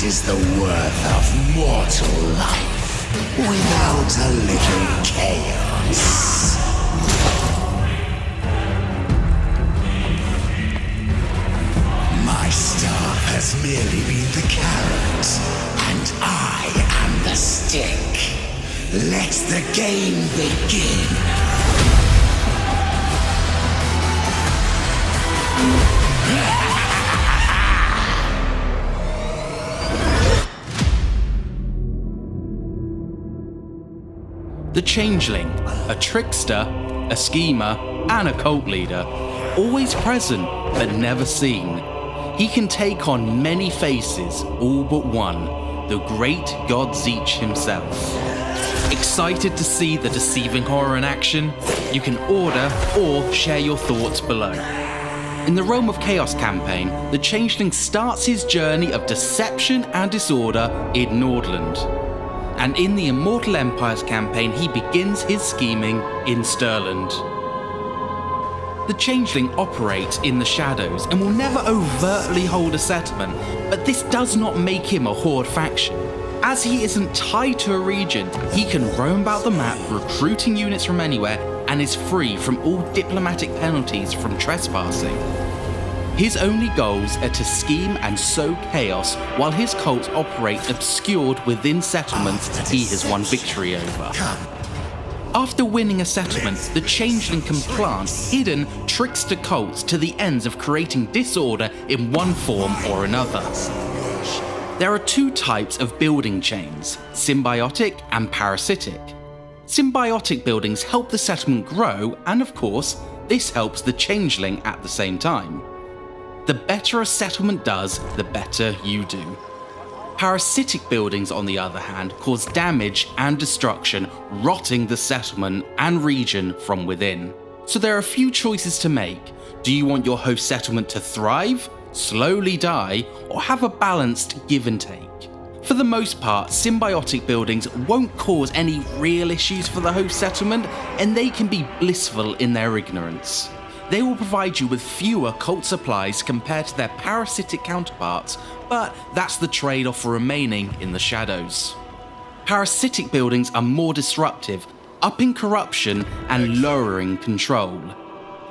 is the worth of mortal life without a little chaos. My staff has merely been the carrot, and I am the stick. Let the game begin. The Changeling, a trickster, a schemer, and a cult leader, always present but never seen. He can take on many faces, all but one, the great God Tzeentch himself. Excited to see the deceiving horror in action? You can order or share your thoughts below. In the Realm of Chaos campaign, the Changeling starts his journey of deception and disorder in Nordland. And in the Immortal Empires campaign, he begins his scheming in Stirland. The Changeling operates in the shadows and will never overtly hold a settlement, but this does not make him a horde faction. As he isn't tied to a region, he can roam about the map, recruiting units from anywhere, and is free from all diplomatic penalties from trespassing. His only goals are to scheme and sow chaos, while his cults operate obscured within settlements he has won victory over. After winning a settlement, the Changeling can plant hidden trickster cults to the ends of creating disorder in one form or another. There are two types of building chains, symbiotic and parasitic. Symbiotic buildings help the settlement grow, and of course, this helps the Changeling at the same time. The better a settlement does, the better you do. Parasitic buildings, on the other hand, cause damage and destruction, rotting the settlement and region from within. So there are a few choices to make. Do you want your host settlement to thrive, slowly die, or have a balanced give and take? For the most part, symbiotic buildings won't cause any real issues for the host settlement, and they can be blissful in their ignorance. They will provide you with fewer cult supplies compared to their parasitic counterparts, but that's the trade-off for remaining in the shadows. Parasitic buildings are more disruptive, upping corruption and lowering control.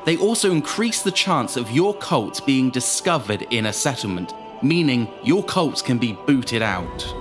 They also increase the chance of your cults being discovered in a settlement, meaning your cults can be booted out.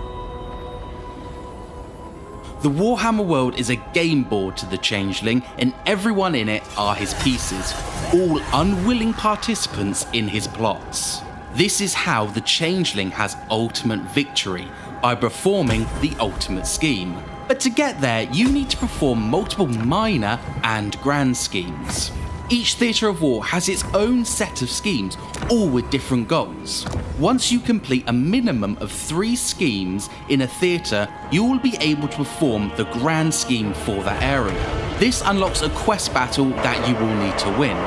The Warhammer world is a game board to the Changeling, and everyone in it are his pieces, all unwilling participants in his plots. This is how the Changeling has ultimate victory, by performing the ultimate scheme. But to get there, you need to perform multiple minor and grand schemes. Each theatre of war has its own set of schemes, all with different goals. Once you complete a minimum of 3 schemes in a theatre, you will be able to perform the grand scheme for that area. This unlocks a quest battle that you will need to win.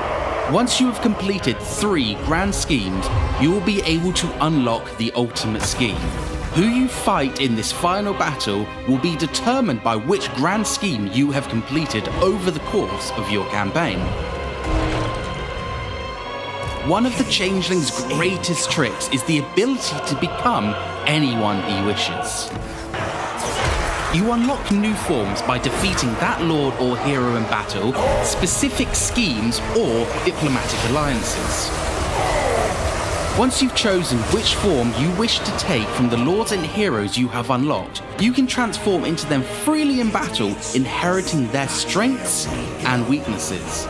Once you have completed 3 grand schemes, you will be able to unlock the ultimate scheme. Who you fight in this final battle will be determined by which grand scheme you have completed over the course of your campaign. One of the Changeling's greatest tricks is the ability to become anyone he wishes. You unlock new forms by defeating that lord or hero in battle, specific schemes, or diplomatic alliances. Once you've chosen which form you wish to take from the lords and heroes you have unlocked, you can transform into them freely in battle, inheriting their strengths and weaknesses.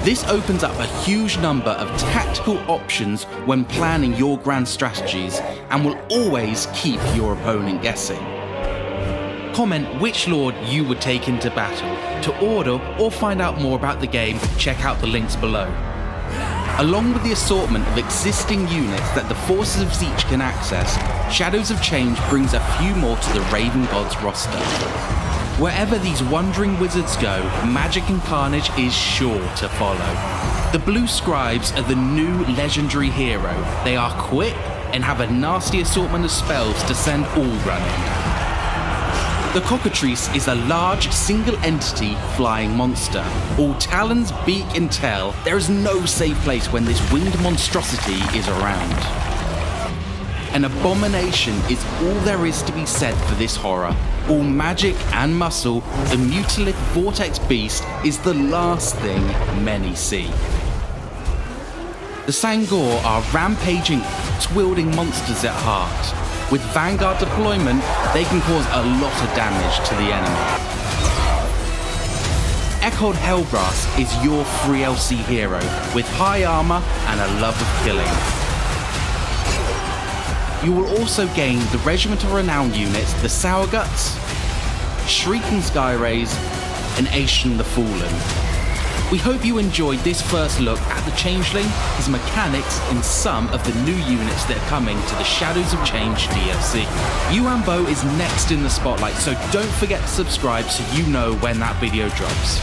This opens up a huge number of tactical options when planning your grand strategies, and will always keep your opponent guessing. Comment which lord you would take into battle. To order or find out more about the game, check out the links below. Along with the assortment of existing units that the forces of Tzeentch can access, Shadows of Change brings a few more to the Raven Gods roster. Wherever these wandering wizards go, magic and carnage is sure to follow. The Blue Scribes are the new legendary hero. They are quick and have a nasty assortment of spells to send all running. The Cockatrice is a large, single-entity flying monster. All talons, beak and tail, there is no safe place when this winged monstrosity is around. An abomination is all there is to be said for this horror. All magic and muscle, the mutilate vortex beast is the last thing many see. The Sangor are rampaging, axe-wielding monsters at heart. With Vanguard deployment, they can cause a lot of damage to the enemy. Echoed Hellbrass is your free LC hero, with high armor and a love of killing. You will also gain the Regiment of Renown units, the Sourguts, Shrieking Skyrays, and Aishan the Fallen. We hope you enjoyed this first look at the Changeling, his mechanics, and some of the new units that are coming to the Shadows of Change DLC. Yuanbo is next in the spotlight, so don't forget to subscribe so you know when that video drops.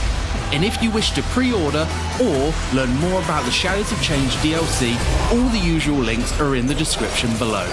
And if you wish to pre-order or learn more about the Shadows of Change DLC, all the usual links are in the description below.